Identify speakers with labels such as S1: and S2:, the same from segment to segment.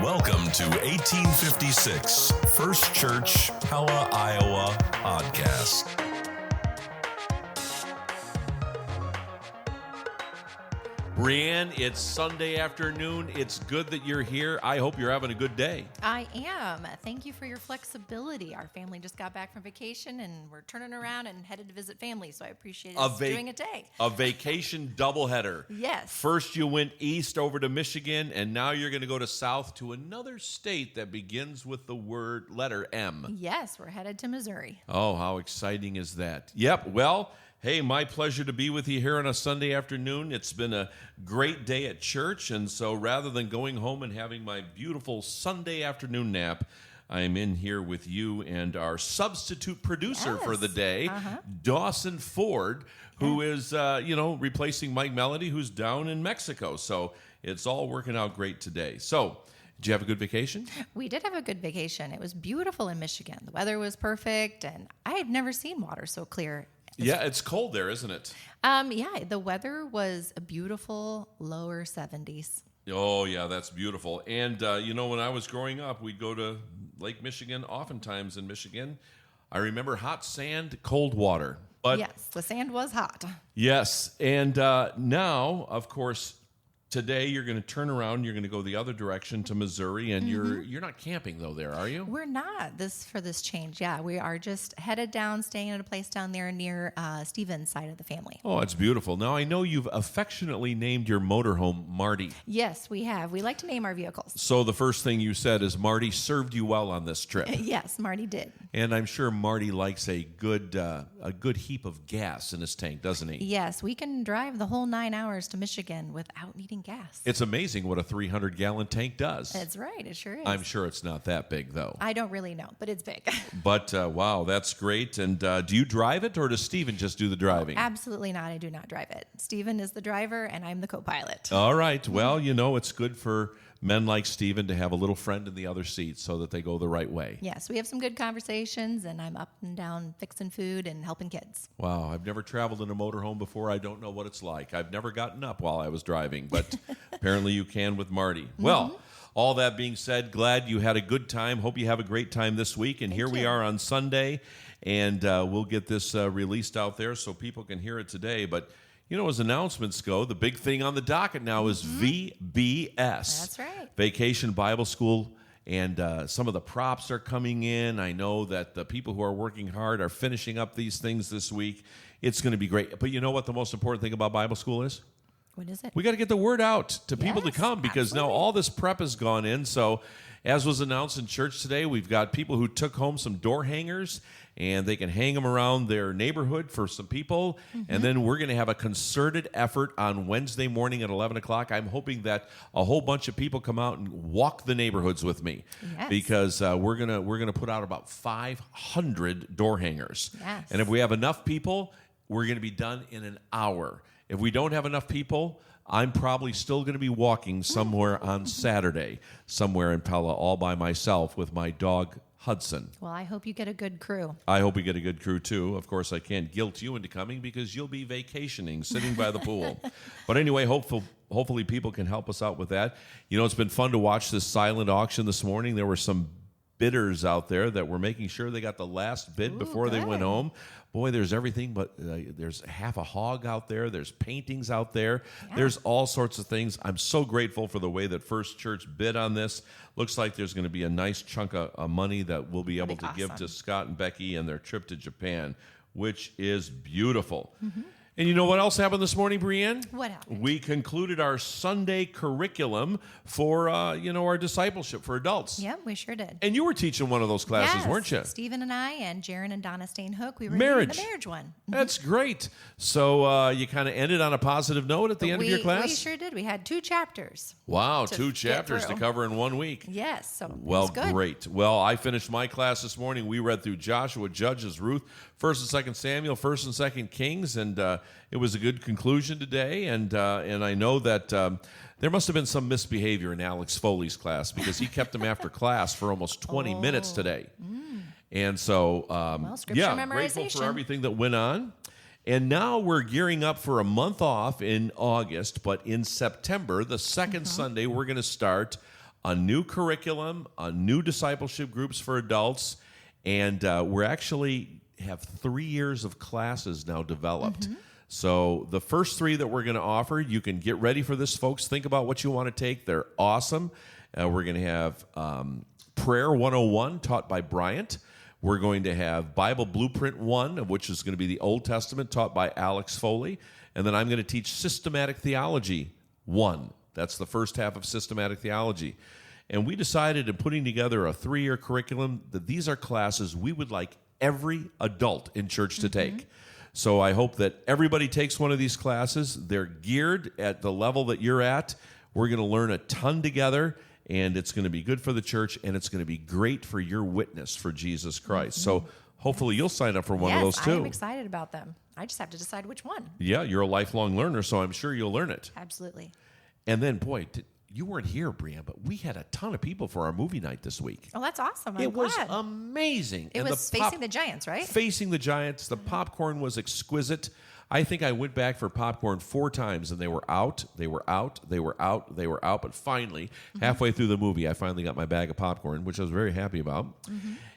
S1: Welcome to 1856 First Church, Pella, Iowa podcast.
S2: Breanne, it's Sunday afternoon. It's good that you're here. I hope you're having a good day.
S3: I am. Thank you for your flexibility. Our family just got back from vacation, and we're turning around and headed to visit family, so I appreciate us doing a day.
S2: A vacation doubleheader.
S3: Yes.
S2: First you went east over to Michigan, and now you're going to go to south to another state that begins with the letter M.
S3: Yes, we're headed to Missouri.
S2: Oh, how exciting is that? Yep, well, hey, my pleasure to be with you here on a Sunday afternoon. It's been a great day at church, and so rather than going home and having my beautiful Sunday afternoon nap, I am in here with you and our substitute producer for the day, Dawson Ford, who is, replacing Mike Melody, who's down in Mexico. So it's all working out great today. So, did you have a good vacation?
S3: We did have a good vacation. It was beautiful in Michigan. The weather was perfect, and I had never seen water so clear.
S2: Yeah, it's cold there, isn't it?
S3: The weather was a beautiful lower 70s.
S2: Oh, yeah, that's beautiful. And, when I was growing up, we'd go to Lake Michigan, oftentimes in Michigan. I remember hot sand, cold water. But
S3: yes, the sand was hot.
S2: yes, and now, of course, today you're going to turn around, you're going to go the other direction to Missouri, and you're not camping, though, there, are you?
S3: We're not for this change. Yeah, we are just headed down, staying at a place down there near Stephen's side of the family.
S2: Oh, it's beautiful. Now, I know you've affectionately named your motorhome Marty.
S3: Yes, we have. We like to name our vehicles.
S2: So the first thing you said is Marty served you well on this trip.
S3: Yes, Marty did.
S2: And I'm sure Marty likes a good heap of gas in his tank, doesn't he?
S3: Yes, we can drive the whole 9 hours to Michigan without needing gas.
S2: It's amazing what a 300-gallon tank does.
S3: That's right. It sure is.
S2: I'm sure it's not that big, though.
S3: I don't really know, but it's big.
S2: But, wow, that's great. And do you drive it, or does Stephen just do the driving?
S3: Absolutely not. I do not drive it. Stephen is the driver, and I'm the co-pilot.
S2: All right. Well, it's good for men like Stephen to have a little friend in the other seat so that they go the right way.
S3: Yes, we have some good conversations, and I'm up and down fixing food and helping kids.
S2: Wow, I've never traveled in a motorhome before. I don't know what it's like. I've never gotten up while I was driving, but apparently you can with Marty. Well, all that being said, glad you had a good time. Hope you have a great time this week. And here we are on Sunday, and we'll get this released out there so people can hear it today. But as announcements go, the big thing on the docket now is VBS.
S3: That's right.
S2: Vacation Bible School, and some of the props are coming in. I know that the people who are working hard are finishing up these things this week. It's going to be great. But you know what the most important thing about Bible school is?
S3: What is it?
S2: We got to get the word out to people to come, because now all this prep has gone in. So as was announced in church today, we've got people who took home some door hangers, and they can hang them around their neighborhood for some people. And then we're going to have a concerted effort on Wednesday morning at 11 o'clock. I'm hoping that a whole bunch of people come out and walk the neighborhoods with me, because we're gonna put out about 500 door hangers.
S3: Yes.
S2: And if we have enough people, we're going to be done in an hour. If we don't have enough people, I'm probably still going to be walking somewhere on Saturday, somewhere in Pella, all by myself with my dog, Hudson.
S3: Well, I hope you get a good crew.
S2: I hope we get a good crew, too. Of course, I can't guilt you into coming because you'll be vacationing, sitting by the pool. But anyway, hopefully people can help us out with that. It's been fun to watch this silent auction this morning. There were some bidders out there that were making sure they got the last bid before they went home. Boy, there's everything, but there's half a hog out there. There's paintings out there. Yeah. There's all sorts of things. I'm so grateful for the way that First Church bid on this. Looks like there's going to be a nice chunk of money that we'll be able to give to Scott and Becky and their trip to Japan, which is beautiful. And you know what else happened this morning, Breanne?
S3: What happened?
S2: We concluded our Sunday curriculum for, our discipleship for adults.
S3: Yep, we sure did.
S2: And you were teaching one of those classes, weren't you?
S3: Stephen and I and Jaron and Donna Stainhook, we were
S2: doing
S3: the marriage one.
S2: That's great. So you kind of ended on a positive note at the end of your class?
S3: We sure did. We had 2 chapters.
S2: Wow, 2 chapters to cover in 1 week.
S3: Yes, so
S2: well,
S3: good.
S2: Great. Well, I finished my class this morning. We read through Joshua, Judges, Ruth, 1st and 2nd Samuel, 1st and 2nd Kings, and it was a good conclusion today. And I know that there must have been some misbehavior in Alex Foley's class, because he kept him after class for almost 20 minutes today. And so,
S3: scripture
S2: grateful for everything that went on. And now we're gearing up for a month off in August, but in September, the second Sunday, we're going to start a new curriculum, a new discipleship groups for adults, and we're actually have 3 years of classes now developed. So the first 3 that we're going to offer, you can get ready for this, folks. Think about what you want to take. They're awesome. We're going to have Prayer 101 taught by Bryant. We're going to have Bible Blueprint 1, of which is going to be the Old Testament, taught by Alex Foley. And then I'm going to teach Systematic Theology 1. That's the first half of Systematic Theology. And we decided in putting together a 3-year curriculum that these are classes we would like every adult in church to take. So I hope that everybody takes one of these classes. They're geared at the level that you're at. We're going to learn a ton together, and it's going to be good for the church, and it's going to be great for your witness for Jesus Christ. So hopefully you'll sign up for one of those too.
S3: Yes, I'm excited about them. I just have to decide which one.
S2: Yeah, you're a lifelong learner, so I'm sure you'll learn it.
S3: Absolutely.
S2: And then, boy, you weren't here, Breanne, but we had a ton of people for our movie night this week.
S3: Oh, that's awesome. I'm
S2: It was
S3: glad.
S2: amazing.
S3: It was Facing the Giants, right?
S2: Facing the Giants. The popcorn was exquisite. I think I went back for popcorn 4 times, and they were out, they were out, they were out, they were out. But finally, halfway through the movie, I finally got my bag of popcorn, which I was very happy about.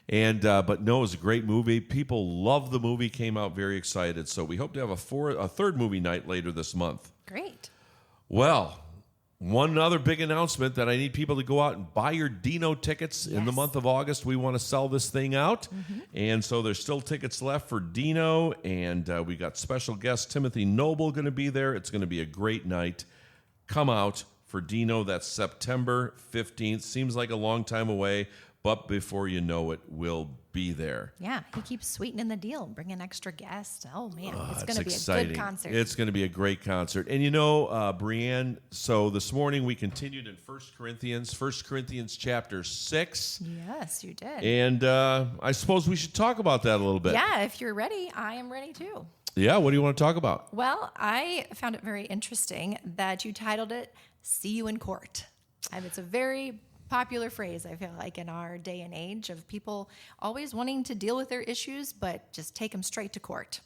S2: And but no, it was a great movie. People loved the movie, came out very excited. So we hope to have a third movie night later this month.
S3: Great.
S2: Well, one other big announcement that I need people to go out and buy your Dino tickets in the month of August. We want to sell this thing out. And so there's still tickets left for Dino. And we got special guest Timothy Noble going to be there. It's going to be a great night. Come out for Dino. That's September 15th. Seems like a long time away, but before you know it, we'll be there.
S3: Yeah, he keeps sweetening the deal, bringing extra guests. Oh, man, it's going to be
S2: exciting.
S3: a good concert.
S2: It's going to be a great concert. And you know, Breanne, so this morning we continued in 1 Corinthians chapter 6.
S3: Yes, you did.
S2: And I suppose we should talk about that a little bit.
S3: Yeah, if you're ready, I am ready too.
S2: Yeah, what do you want to talk about?
S3: Well, I found it very interesting that you titled it, See You in Court. And it's a very popular phrase, I feel like, in our day and age of people always wanting to deal with their issues, but just take them straight to court.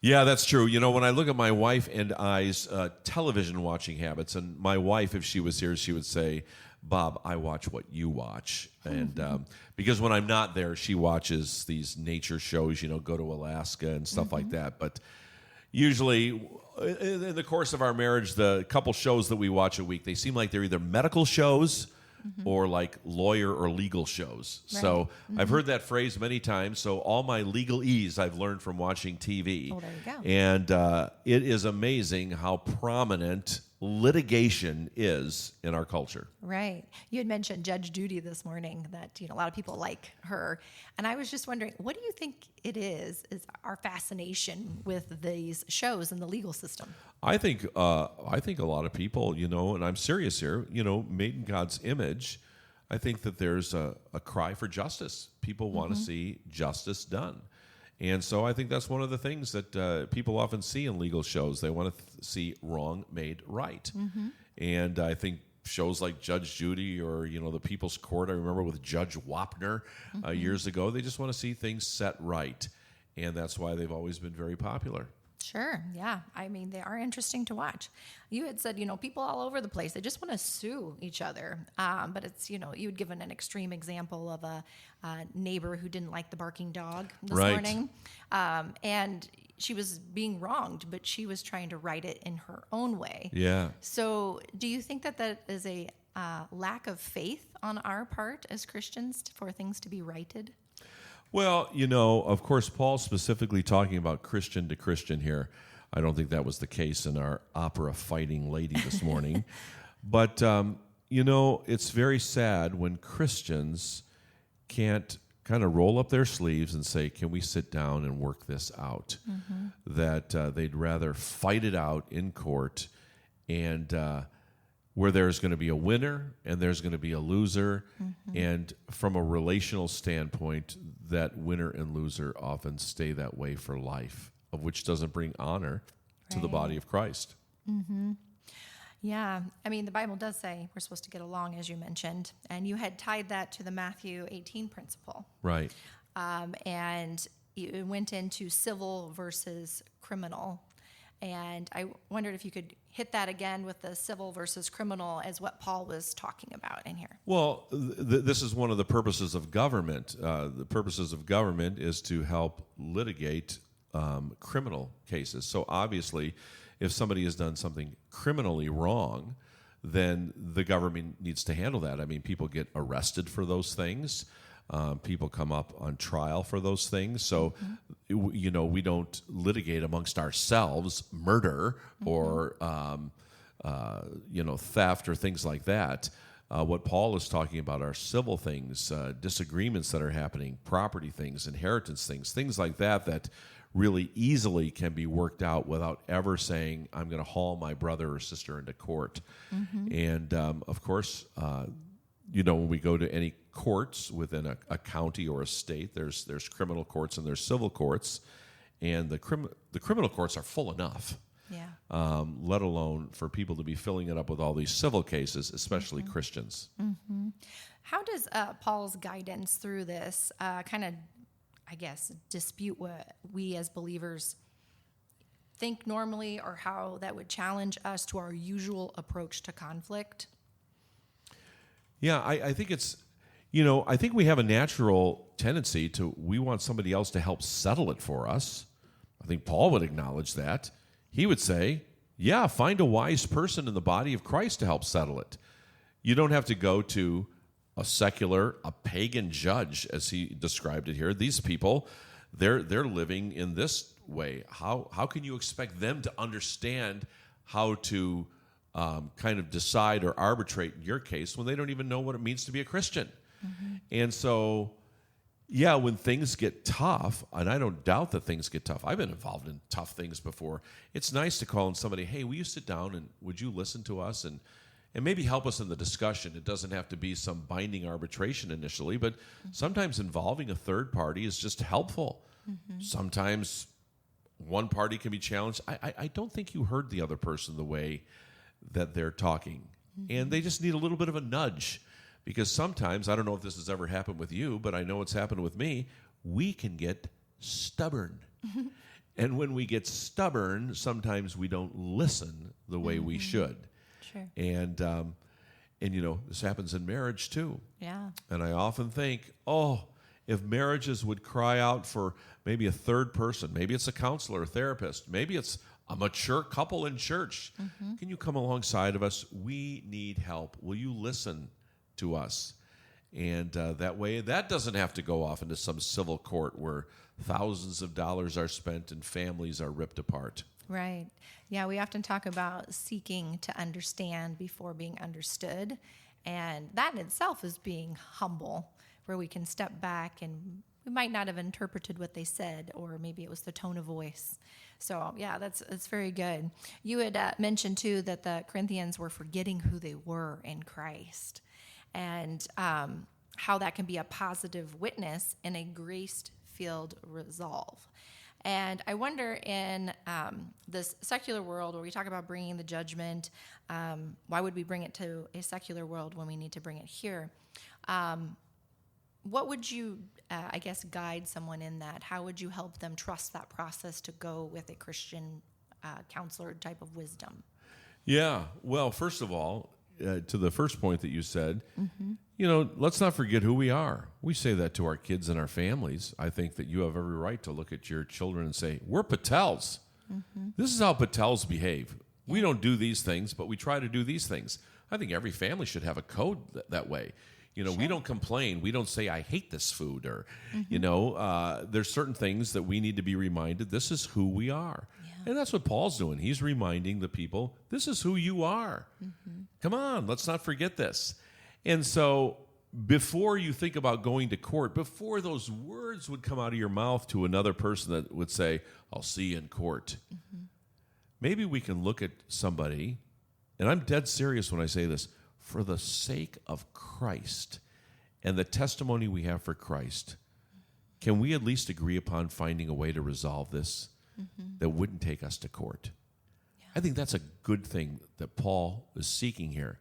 S2: Yeah, that's true. You know, when I look at my wife and I's television watching habits, and my wife, if she was here, she would say, Bob, I watch what you watch. And because when I'm not there, she watches these nature shows, you know, go to Alaska and stuff like that. But usually in the course of our marriage, the couple shows that we watch a week, they seem like they're either medical shows or like lawyer or legal shows.
S3: Right.
S2: So I've heard that phrase many times. So all my legalese I've learned from watching TV.
S3: Oh, there you go.
S2: And it is amazing how prominent litigation is in our culture.
S3: Right. You had mentioned Judge Judy this morning, that, you know, a lot of people like her. And I was just wondering, what do you think it is our fascination with these shows and the legal system?
S2: I think a lot of people, you know, and I'm serious here, you know, made in God's image, I think that there's a cry for justice. People want to see justice done. And so I think that's one of the things that people often see in legal shows. They want to see wrong made right. And I think shows like Judge Judy or, you know, the People's Court, I remember with Judge Wapner years ago, they just want to see things set right. And that's why they've always been very popular.
S3: Sure. Yeah. I mean, they are interesting to watch. You had said, you know, people all over the place, they just want to sue each other. But it's, you know, you had given an extreme example of a neighbor who didn't like the barking dog this morning. And she was being wronged, but she was trying to right it in her own way.
S2: Yeah.
S3: So do you think that that is a lack of faith on our part as Christians for things to be righted?
S2: Well, you know, of course, Paul's specifically talking about Christian to Christian here. I don't think that was the case in our opera fighting lady this morning. But, you know, it's very sad when Christians can't kind of roll up their sleeves and say, can we sit down and work this out? That they'd rather fight it out in court, and where there's going to be a winner and there's going to be a loser. And from a relational standpoint, that winner and loser often stay that way for life, of which doesn't bring honor to the body of Christ.
S3: Yeah. I mean, the Bible does say we're supposed to get along, as you mentioned. And you had tied that to the Matthew 18 principle.
S2: Right.
S3: And it went into civil versus criminal. And I wondered if you could, hit that again with the civil versus criminal as what Paul was talking about in here.
S2: Well, this is one of the purposes of government. The purposes of government is to help litigate criminal cases. So obviously, if somebody has done something criminally wrong, then the government needs to handle that. I mean, people get arrested for those things. People come up on trial for those things. So, we don't litigate amongst ourselves murder or, theft or things like that. What Paul is talking about are civil things, disagreements that are happening, property things, inheritance things like that really easily can be worked out without ever saying, I'm going to haul my brother or sister into court. And, of course, when we go to any courts within a county or a state, there's criminal courts and there's civil courts, and the criminal courts are full enough. Yeah. Let alone for people to be filling it up with all these civil cases, especially Christians.
S3: How does Paul's guidance through this kind of, I guess, dispute what we as believers think normally, or how that would challenge us to our usual approach to conflict?
S2: Yeah, I think it's, I think we have a natural tendency we want somebody else to help settle it for us. I think Paul would acknowledge that. He would say, yeah, find a wise person in the body of Christ to help settle it. You don't have to go to a pagan judge, as he described it here. These people, they're living in this way. How can you expect them to understand how to kind of decide or arbitrate in your case when they don't even know what it means to be a Christian? And so, yeah, when things get tough, and I don't doubt that things get tough. I've been involved in tough things before. It's nice to call in somebody, hey, will you sit down and would you listen to us and maybe help us in the discussion? It doesn't have to be some binding arbitration initially, but sometimes involving a third party is just helpful. Sometimes one party can be challenged. I don't think you heard the other person the way that they're talking, and they just need a little bit of a nudge. Because sometimes, I don't know if this has ever happened with you, but I know it's happened with me, we can get stubborn. And when we get stubborn, sometimes we don't listen the way we should.
S3: Sure.
S2: And this happens in marriage too.
S3: Yeah.
S2: And I often think, if marriages would cry out for maybe a third person, maybe it's a counselor, a therapist, maybe it's a mature couple in church. Can you come alongside of us? We need help. Will you listen to us? And that way, that doesn't have to go off into some civil court where thousands of dollars are spent and families are ripped apart.
S3: Right. Yeah, we often talk about seeking to understand before being understood. And that in itself is being humble, where we can step back and we might not have interpreted what they said, or maybe it was the tone of voice. So, yeah, that's very good. You had mentioned, too, that the Corinthians were forgetting who they were in Christ, and how that can be a positive witness in a grace-filled resolve. And I wonder, in this secular world where we talk about bringing the judgment, why would we bring it to a secular world when we need to bring it here? What would you, guide someone in that? How would you help them trust that process to go with a Christian counselor type of wisdom?
S2: Yeah, well, first of all, to the first point that you said, let's not forget who we are. We say that to our kids and our families. I think that you have every right to look at your children and say, we're Patels. This is how Patels behave. We don't do these things, but we try to do these things. I think every family should have a code that way. Sure. We don't complain. We don't say, I hate this food. Or, there's certain things that we need to be reminded, this is who we are. Yeah. And that's what Paul's doing. He's reminding the people, this is who you are. Come on, let's not forget this. And so before you think about going to court, before those words would come out of your mouth to another person that would say, I'll see you in court, maybe we can look at somebody, and I'm dead serious when I say this, for the sake of Christ and the testimony we have for Christ, can we at least agree upon finding a way to resolve this that wouldn't take us to court? Yeah. I think that's a good thing that Paul is seeking here.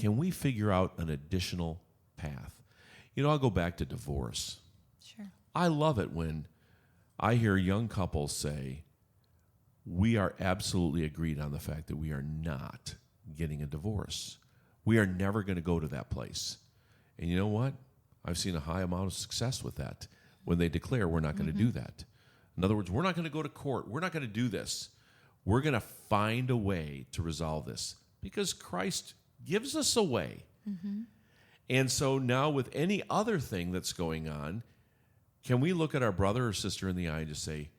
S2: Can we figure out an additional path? I'll go back to divorce. Sure. I love it when I hear young couples say, we are absolutely agreed on the fact that we are not getting a divorce. We are never going to go to that place. And you know what? I've seen a high amount of success with that when they declare we're not going to do that. In other words, we're not going to go to court. We're not going to do this. We're going to find a way to resolve this because Christ gives us a way. And so now with any other thing that's going on, can we look at our brother or sister in the eye and just say,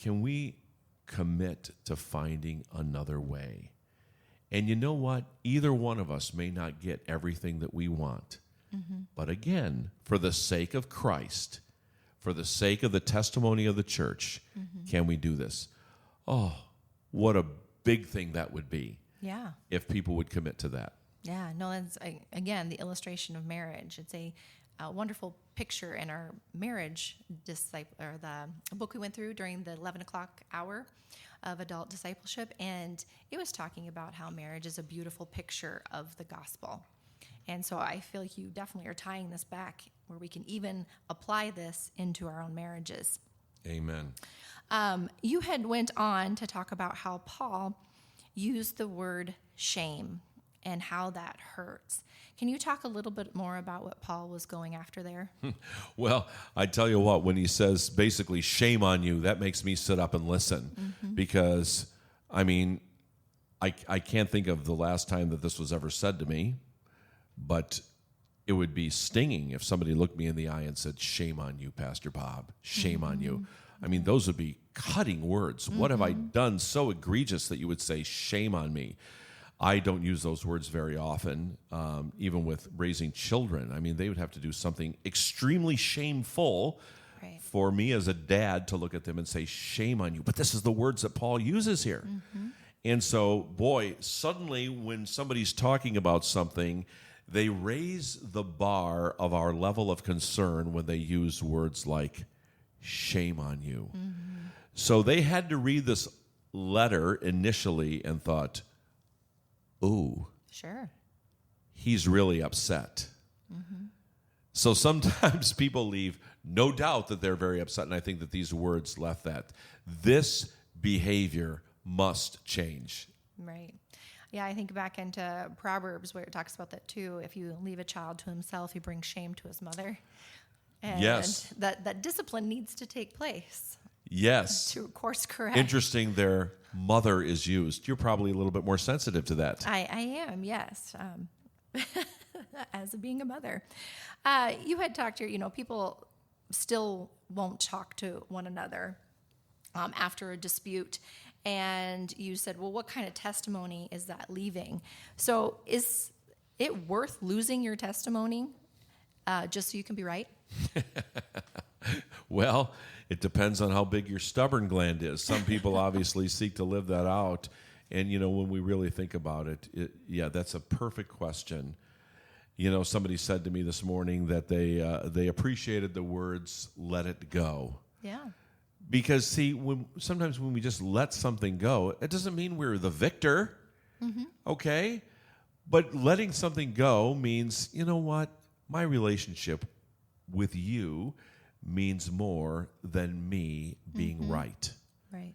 S2: can we commit to finding another way? And you know what? Either one of us may not get everything that we want. But again, for the sake of Christ, for the sake of the testimony of the church, can we do this? Oh, what a big thing that would be.
S3: Yeah.
S2: If people would commit to that.
S3: Yeah. No, that's, again, the illustration of marriage. It's a wonderful picture in our marriage or the book we went through during the 11 o'clock hour of adult discipleship. And it was talking about how marriage is a beautiful picture of the gospel. And so I feel like you definitely are tying this back where we can even apply this into our own marriages.
S2: Amen.
S3: You had went on to talk about how Paul used the word shame and how that hurts. Can you talk a little bit more about what Paul was going after there?
S2: Well, I tell you what, when he says basically shame on you, that makes me sit up and listen because, I mean, I can't think of the last time that this was ever said to me. But it would be stinging if somebody looked me in the eye and said, shame on you, Pastor Bob, shame on you. I mean, those would be cutting words. What have I done so egregious that you would say, shame on me? I don't use those words very often, even with raising children. I mean, they would have to do something extremely shameful for me as a dad to look at them and say, shame on you. But this is the words that Paul uses here. And so, boy, suddenly when somebody's talking about something, they raise the bar of our level of concern when they use words like shame on you. So they had to read this letter initially and thought, ooh,
S3: sure,
S2: he's really upset. So sometimes people leave no doubt that they're very upset, and I think that these words left that. This behavior must change. Right.
S3: Yeah, I think back into Proverbs where it talks about that too. If you leave a child to himself, he brings shame to his mother. And
S2: yes.
S3: That discipline needs to take place.
S2: Yes.
S3: To course correct.
S2: Interesting, their mother is used. You're probably a little bit more sensitive to that.
S3: I am, yes. As being a mother. You had talked to, people still won't talk to one another after a dispute. And you said, well, what kind of testimony is that leaving? So is it worth losing your testimony just so you can be right?
S2: Well, it depends on how big your stubborn gland is. Some people obviously seek to live that out. And, when we really think about it, that's a perfect question. Somebody said to me this morning that they appreciated the words, let it go.
S3: Yeah.
S2: Because, see, sometimes when we just let something go, it doesn't mean we're the victor, okay? But letting something go means, you know what? My relationship with you means more than me being right.
S3: Right.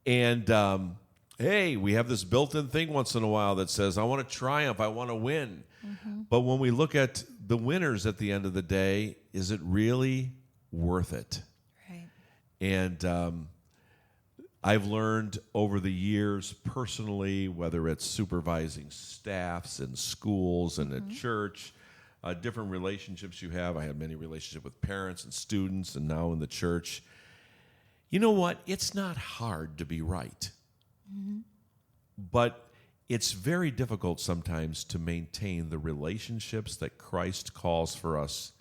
S2: And, hey, we have this built-in thing once in a while that says, I want to triumph, I want to win. But when we look at the winners at the end of the day, is it really worth it? And I've learned over the years personally, whether it's supervising staffs in schools and at church, different relationships you have. I had many relationships with parents and students and now in the church. You know what? It's not hard to be right. But it's very difficult sometimes to maintain the relationships that Christ calls for us.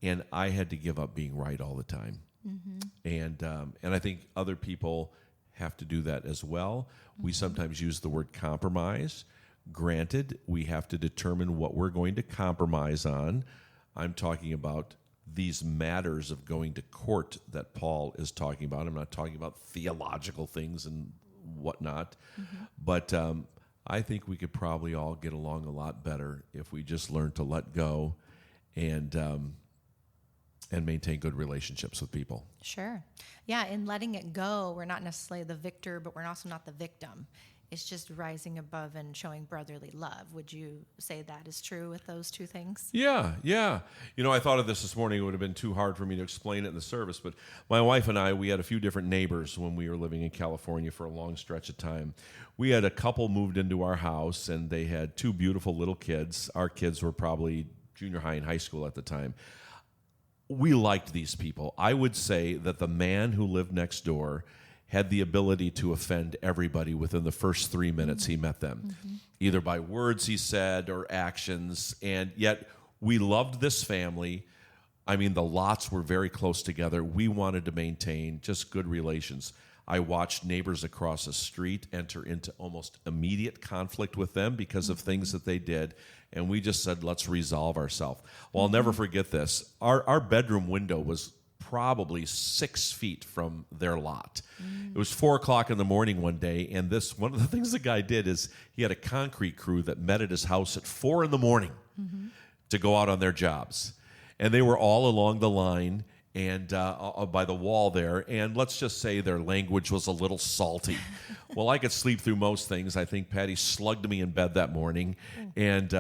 S2: And I had to give up being right all the time. And I think other people have to do that as well. We sometimes use the word compromise. Granted, we have to determine what we're going to compromise on. I'm talking about these matters of going to court that Paul is talking about. I'm not talking about theological things and whatnot. But I think we could probably all get along a lot better if we just learn to let go and and maintain good relationships with people.
S3: Sure. Yeah, in letting it go, we're not necessarily the victor, but we're also not the victim. It's just rising above and showing brotherly love. Would you say that is true with those two things?
S2: Yeah. I thought of this morning. It would have been too hard for me to explain it in the service, but my wife and I, we had a few different neighbors when we were living in California for a long stretch of time. We had a couple moved into our house, and they had two beautiful little kids. Our kids were probably junior high and high school at the time. We liked these people. I would say that the man who lived next door had the ability to offend everybody within the first 3 minutes he met them, either by words he said or actions. And yet we loved this family. I mean, the lots were very close together. We wanted to maintain just good relations. I watched neighbors across the street enter into almost immediate conflict with them because of things that they did. And we just said, let's resolve ourselves. Well, I'll never forget this. Our bedroom window was probably 6 feet from their lot. It was 4 o'clock in the morning one day, and one of the things the guy did is he had a concrete crew that met at his house at 4 in the morning to go out on their jobs. And they were all along the line and by the wall there, and let's just say their language was a little salty. Well, I could sleep through most things. I think Patty slugged me in bed that morning and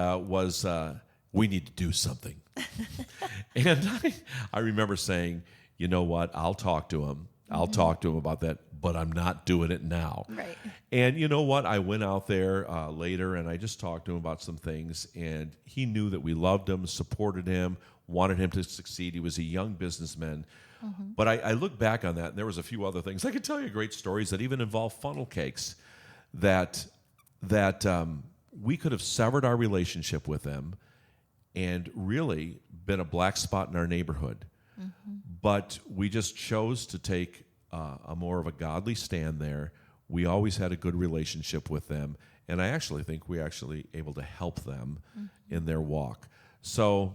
S2: we need to do something. And I remember saying, you know what, I'll talk to him. I'll talk to him about that, but I'm not doing it now.
S3: Right.
S2: And you know what? I went out there later, and I just talked to him about some things, and he knew that we loved him, supported him, wanted him to succeed. He was a young businessman. But I look back on that, and there was a few other things. I could tell you great stories that even involve funnel cakes that we could have severed our relationship with them and really been a black spot in our neighborhood. But we just chose to take a more of a godly stand there. We always had a good relationship with them, and I actually think we actually able to help them in their walk. So,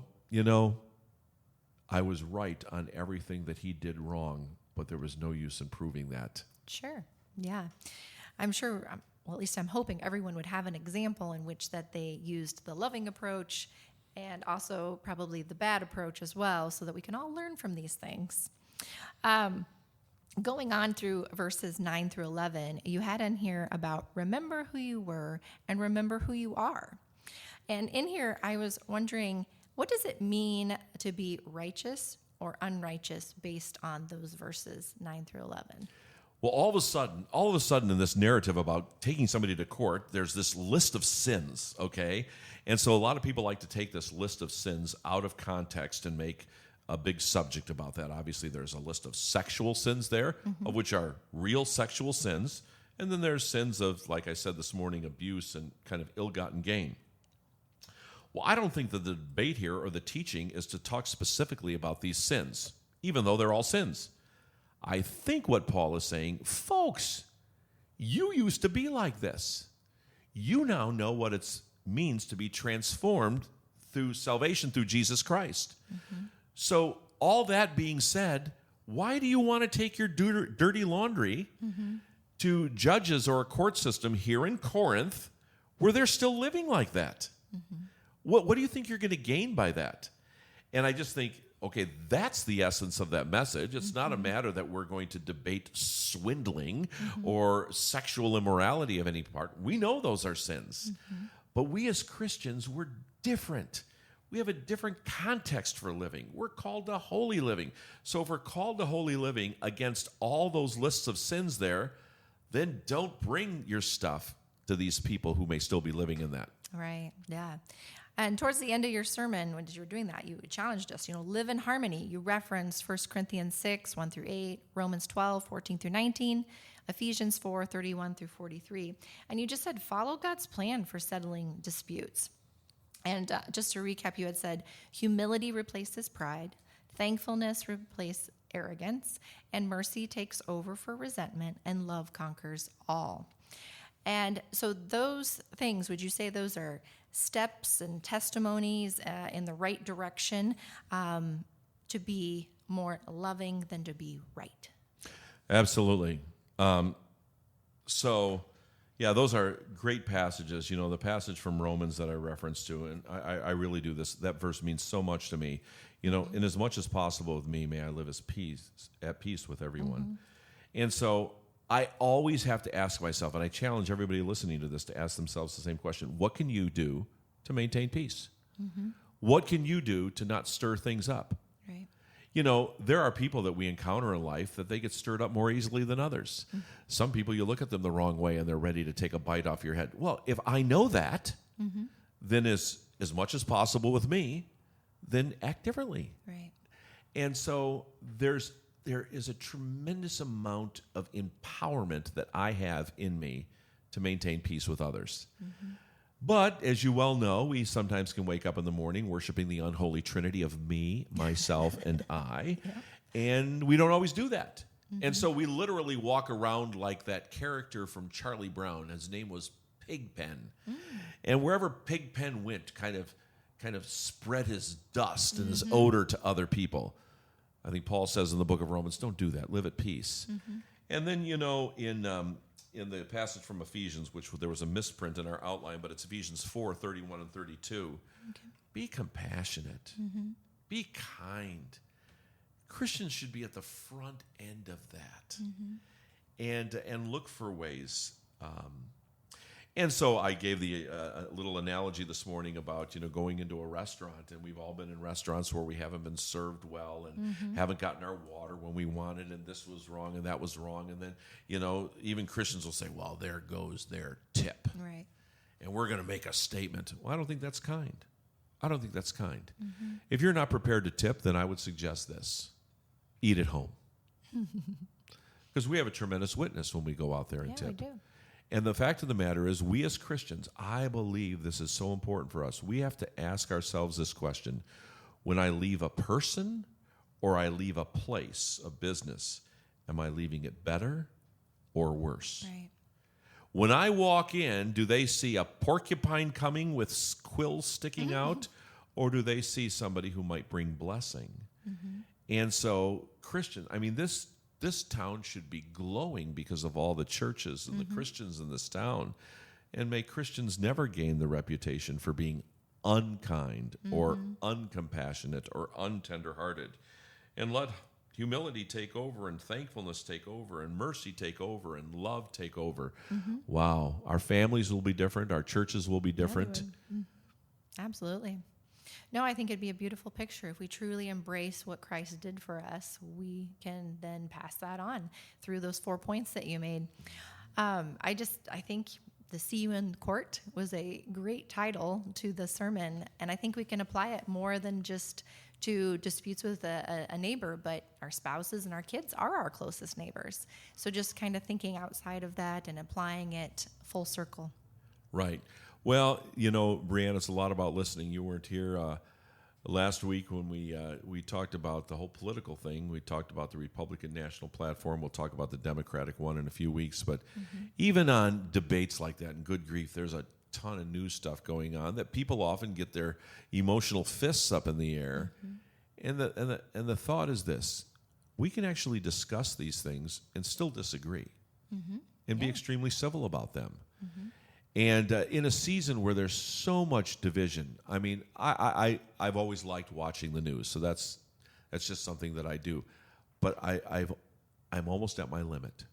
S2: I was right on everything that he did wrong, but there was no use in proving that.
S3: Sure. Yeah. I'm sure, well, at least I'm hoping everyone would have an example in which that they used the loving approach and also probably the bad approach as well, so that we can all learn from these things. Going on through verses 9 through 11, you had in here about remember who you were and remember who you are. And in here, I was wondering, what does it mean to be righteous or unrighteous based on those verses 9 through 11?
S2: Well, all of a sudden in this narrative about taking somebody to court, there's this list of sins, okay? And so a lot of people like to take this list of sins out of context and make a big subject about that. Obviously, there's a list of sexual sins there, of which are real sexual sins. And then there's sins of, like I said this morning, abuse and kind of ill-gotten gain. Well, I don't think that the debate here or the teaching is to talk specifically about these sins, even though they're all sins. I think what Paul is saying, folks, you used to be like this. You now know what it means to be transformed through salvation through Jesus Christ. So all that being said, why do you want to take your dirty laundry to judges or a court system here in Corinth where they're still living like that? What do you think you're going to gain by that? And I just think, okay, that's the essence of that message. It's not a matter that we're going to debate swindling or sexual immorality of any part. We know those are sins. But we as Christians, we're different. We have a different context for living. We're called to holy living. So if we're called to holy living against all those lists of sins there, then don't bring your stuff to these people who may still be living in that.
S3: Right, yeah. And towards the end of your sermon, when you were doing that, you challenged us, live in harmony. You referenced 1 Corinthians 6, 1 through 8, Romans 12, 14 through 19, Ephesians 4, 31 through 43. And you just said, follow God's plan for settling disputes. And just to recap, you had said, humility replaces pride, thankfulness replaces arrogance, and mercy takes over for resentment, and love conquers all. And so those things, would you say those are steps and testimonies in the right direction to be more loving than to be right?
S2: Absolutely. Yeah, those are great passages. You know, the passage from Romans that I referenced to, and I really do this. That verse means so much to me. You know, in as much as possible with me, may I live at peace with everyone. And so I always have to ask myself, and I challenge everybody listening to this to ask themselves the same question: what can you do to maintain peace? What can you do to not stir things up?
S3: Right.
S2: You know, there are people that we encounter in life that they get stirred up more easily than others. Some people, you look at them the wrong way and they're ready to take a bite off your head. Well, if I know that, then as much as possible with me, then act differently.
S3: Right.
S2: And so there is a tremendous amount of empowerment that I have in me to maintain peace with others. But as you well know, we sometimes can wake up in the morning worshiping the unholy trinity of me, myself, and I, and we don't always do that. And so we literally walk around like that character from Charlie Brown. His name was Pigpen. And wherever Pigpen went, kind of spread his dust and his odor to other people. I think Paul says in the book of Romans, don't do that. Live at peace. And then, you know, in the passage from Ephesians, which there was a misprint in our outline, but it's Ephesians 4:31 and 32. Be compassionate. Be kind. Christians should be at the front end of that, and look for ways. And so I gave a little analogy this morning about, you know, going into a restaurant, and we've all been in restaurants where we haven't been served well and haven't gotten our water when we wanted, and this was wrong and that was wrong. And then, you know, even Christians will say, well, there goes their tip.
S3: Right.
S2: And we're going to make a statement. Well, I don't think that's kind. I don't think that's kind. If you're not prepared to tip, then I would suggest this. Eat at home. Because we have a tremendous witness when we go out there and tip.
S3: We do.
S2: And the fact of the matter is, we as Christians, I believe this is so important for us. We have to ask ourselves this question: when I leave a person or I leave a place of business, am I leaving it better or worse?
S3: Right.
S2: When I walk in, do they see a porcupine coming with quills sticking out, or do they see somebody who might bring blessing? And so, Christian, I mean, this town should be glowing because of all the churches and the Christians in this town. And may Christians never gain the reputation for being unkind or uncompassionate or untenderhearted. And let humility take over, and thankfulness take over, and mercy take over, and love take over. Wow. Our families will be different. Our churches will be different.
S3: Absolutely. No, I think it'd be a beautiful picture. If we truly embrace what Christ did for us, we can then pass that on through those 4 points that you made. I think the See You in Court was a great title to the sermon, and I think we can apply it more than just to disputes with a neighbor, but our spouses and our kids are our closest neighbors. So just kind of thinking outside of that and applying it full circle.
S2: Right. Well, you know, Breanne, it's a lot about listening. You weren't here last week when we talked about the whole political thing. We talked about the Republican National Platform. We'll talk about the Democratic one in a few weeks. But even on debates like that, and good grief, there's a ton of new stuff going on that people often get their emotional fists up in the air. And the thought is this: we can actually discuss these things and still disagree and be extremely civil about them. And in a season where there's so much division, I mean, I've always liked watching the news, so that's just something that I do. But I'm almost at my limit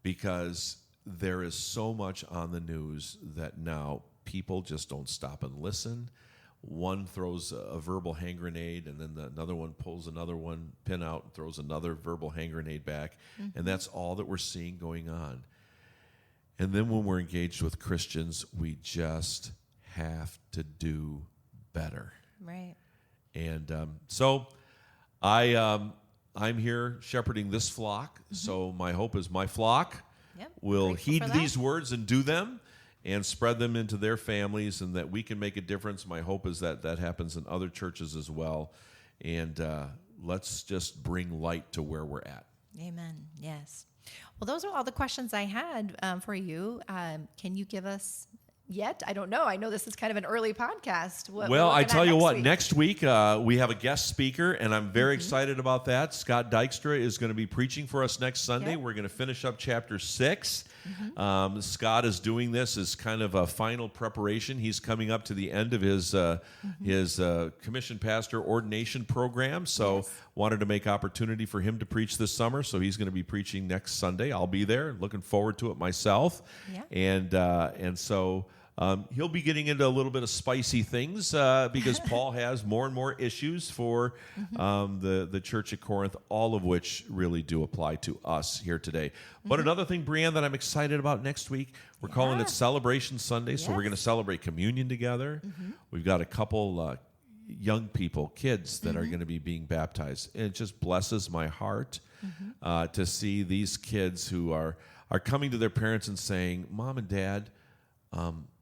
S2: because there is so much on the news that now people just don't stop and listen. One throws a verbal hand grenade, and then another one pulls another one pin out and throws another verbal hand grenade back, and that's all that we're seeing going on. And then when we're engaged with Christians, we just have to do better.
S3: Right.
S2: And so I'm here shepherding this flock. So my hope is my flock will heed these words and do them and spread them into their families, and that we can make a difference. My hope is that that happens in other churches as well. And let's just bring light to where we're at.
S3: Amen. Yes. Well, those are all the questions I had for you. Can you give us yet? I don't know. I know this is kind of an early podcast.
S2: Well, I tell you what, next week we have a guest speaker, and I'm very excited about that. Scott Dykstra is going to be preaching for us next Sunday. We're going to finish up chapter 6. Scott is doing this as kind of a final preparation. He's coming up to the end of his commission pastor ordination program, so wanted to make opportunity for him to preach this summer. So he's going to be preaching next Sunday. I'll be there. Looking forward to it myself. Yeah. And so he'll be getting into a little bit of spicy things because Paul has more and more issues for the church at Corinth, all of which really do apply to us here today. But another thing, Breanne, that I'm excited about next week, we're calling it Celebration Sunday, so we're going to celebrate communion together. We've got a couple young people, kids that are going to be being baptized. And it just blesses my heart to see these kids who are coming to their parents and saying, Mom and Dad,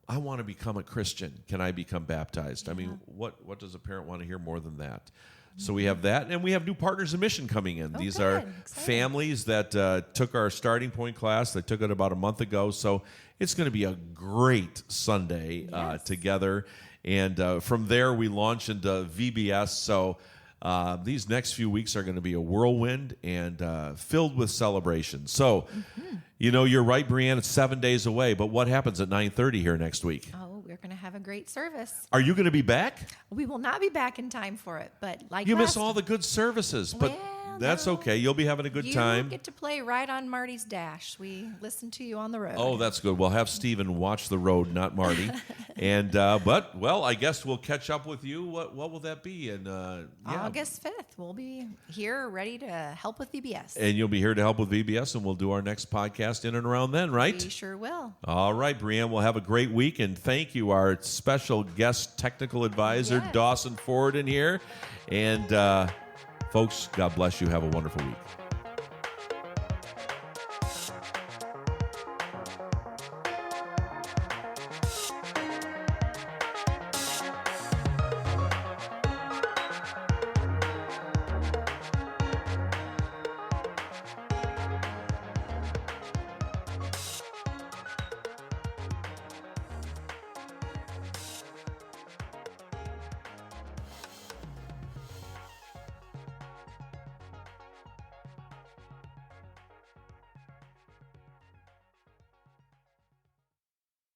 S2: I want to become a Christian. Can I become baptized? I mean, what does a parent want to hear more than that? So we have that, and we have new partners in mission coming in. These are families that took our starting point class. They took it about a month ago, so it's going to be a great Sunday together. And from there, we launch into VBS. So these next few weeks are going to be a whirlwind and filled with celebration. So, you know, you're right, Breanne, it's 7 days away. But what happens at 9:30 here next week?
S3: Oh, we're going to have a great service.
S2: Are you going to be back?
S3: We will not be back in time for it, but like
S2: you miss all the good services, but that's okay. You'll be having a good time.
S3: You get to play right on Marty's dash. We listen to you on the road.
S2: Oh, that's good. We'll have Stephen watch the road, not Marty. And but I guess we'll catch up with you. What will that be? And
S3: August 5th, we'll be here ready to help with VBS.
S2: And you'll be here to help with VBS, and we'll do our next podcast in and around then, right?
S3: We sure will.
S2: All right, Breanne. We'll have a great week, and thank you, our special guest technical advisor, Dawson Ford, in here, and. Folks, God bless you. Have a wonderful week.